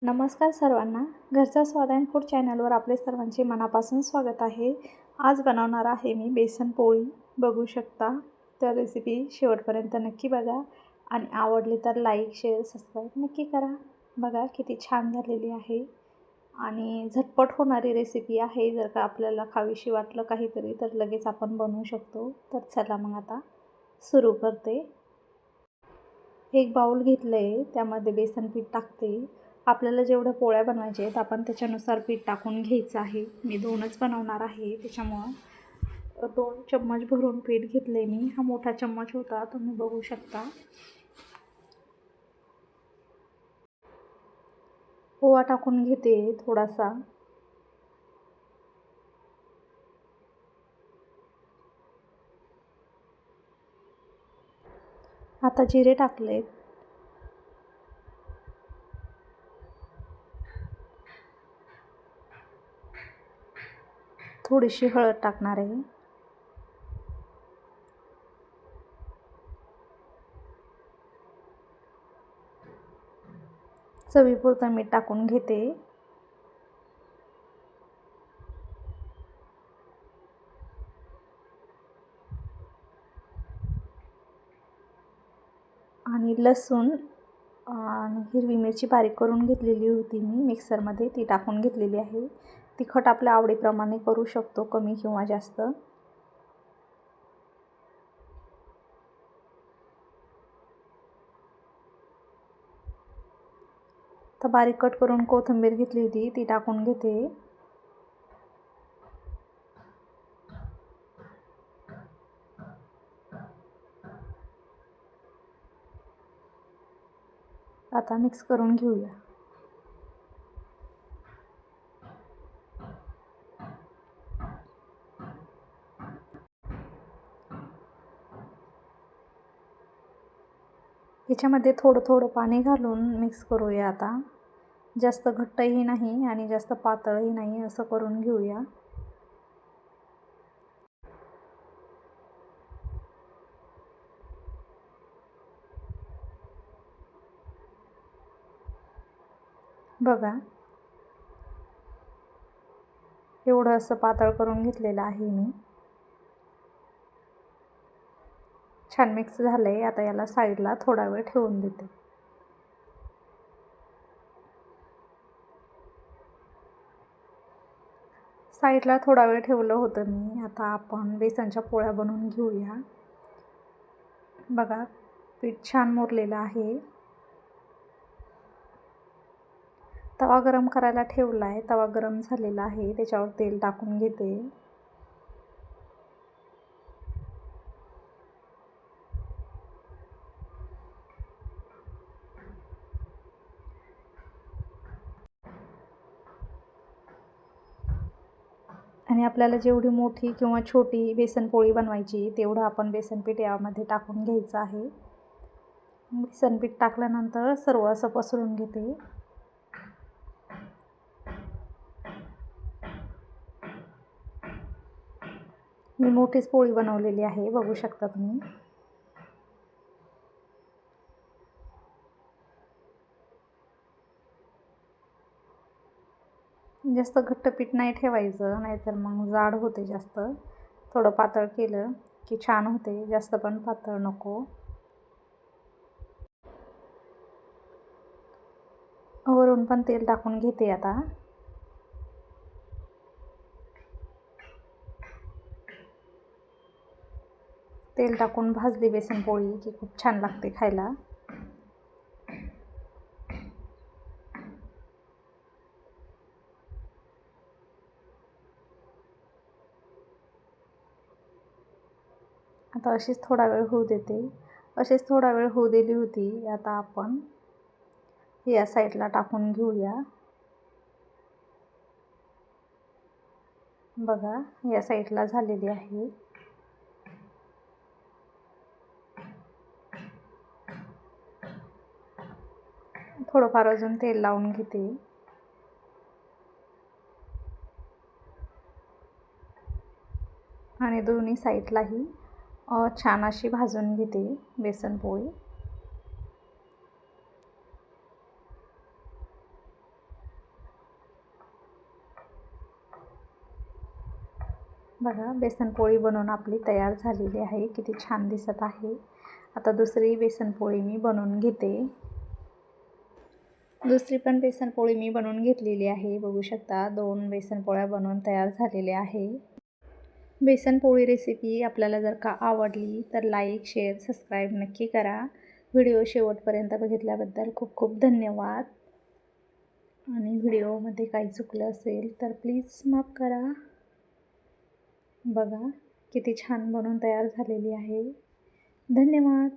नमस्कार सर्वांना. घरचा स्वाद अँड फूड चॅनलवर आपले सर्वांचे मनापासून स्वागत आहे. आज बनवणार आहे मी बेसन पोळी. बघू शकता. तर रेसिपी शेवटपर्यंत नक्की बघा आणि आवडली तर लाईक, शेअर, सबस्क्राईब नक्की करा. बघा किती छान झालेली आहे आणि झटपट होणारी रेसिपी आहे. जर का आपल्याला खावीशी वाटलं काहीतरी तर लगेच आपण बनवू शकतो. तर चला मग आता सुरू करते. एक बाउल घेतले, त्यामध्ये बेसन पीठ टाकते. आपल्याला जेवढ्या पोळ्या बनवायच्या आहेत आपण त्याच्यानुसार पीठ टाकून घ्यायचं आहे. मी 2च बनवणार आहे, त्याच्यामुळं 2 चम्मच भरून पीठ घेतले मी. हा मोठा चम्मच होता, तुम्ही बघू शकता. ओवा टाकून घेते थोडासा. आता जिरे टाकले. थोडीशी हळद टाकणार आहे. चवीपुरतं मीठ टाकून घेते. आणि लसूण आणि हिरवी मिरची बारीक करून घेतलेली होती मी मिक्सरमध्ये, ती टाकून घेतलेली आहे. तिखट आपल्या आवडीप्रमाणे करू शकतो, कमी किंवा जास्त. तर बारीक कट करून कोथिंबीर घेतली होती, ती टाकून घेते. आता मिक्स करून घेऊया. याच्यामध्ये थोडं थोडं पाणी घालून मिक्स करूया. आता जास्त घट्टही नाही आणि जास्त पातळही नाही, असं करून घेऊया. बघा एवढं असं पातळ करून घेतलेलं आहे मी. छान मिक्स झालं आहे. आता याला साईडला थोडा वेळ ठेवून देते. साईडला थोडा वेळ ठेवलं होतं मी. आता आपण बेसनच्या पोळ्या बनवून घेऊया. बघा पीठ छान मुरलेलं आहे. तवा गरम करायला ठेवला आहे. तवा गरम झालेला आहे, त्याच्यावर तेल टाकून घेते. आणि आपल्याला जेवढी मोठी किंवा छोटी बेसनपोळी बनवायची तेवढं आपण बेसनपीठ यामध्ये टाकून घ्यायचं आहे. बेसनपीठ टाकल्यानंतर सर्व असं पसरून घेते. मी मोठीच पोळी बनवलेली आहे, बघू शकता तुम्ही. जास्त घट्ट पीठ नाही ठेवायचं, नाहीतर मग जाड होते जास्त. थोडं पातळ केलं की छान होते, जास्त पण पातळ नको. वरून पण तेल टाकून घेते आता. तेल टाकून भाजली बेसनपोळी की खूप छान लागते खायला. आता अशीच थोडा वेळ होऊ देते. अशीच थोडा वेळ होऊ दिली होती. आता आपण या साईडला टाकून घेऊया. बघा या साईडला झालेली आहे. थोडंफार अजून तेल लावून घेते. आणि दोन्ही साईडलाही छान अशी भाजून घेते बेसनपोळी. बघा बेसन पोळी बनवून आपली तयार झालेली आहे. किती छान दिसत आहे. आता दुसरी बेसन पोळी मी बनवून घेते. दुसरी पण बेसन पोळी मी बनवून घेतलेली आहे. बघू शकता 2 बेसन पोळ्या बनवून तयार झालेल्या आहे. बेसन पोळी रेसिपी आपल्याला जर का आवडली तर लाईक, शेअर, सबस्क्राईब नक्की करा. व्हिडिओ शेवटपर्यंत बघितल्याबद्दल खूप खूप धन्यवाद. आणि व्हिडिओमध्ये काही चुकलं असेल तर प्लीज माफ करा. बघा किती छान बनवून तयार झालेली आहे. धन्यवाद.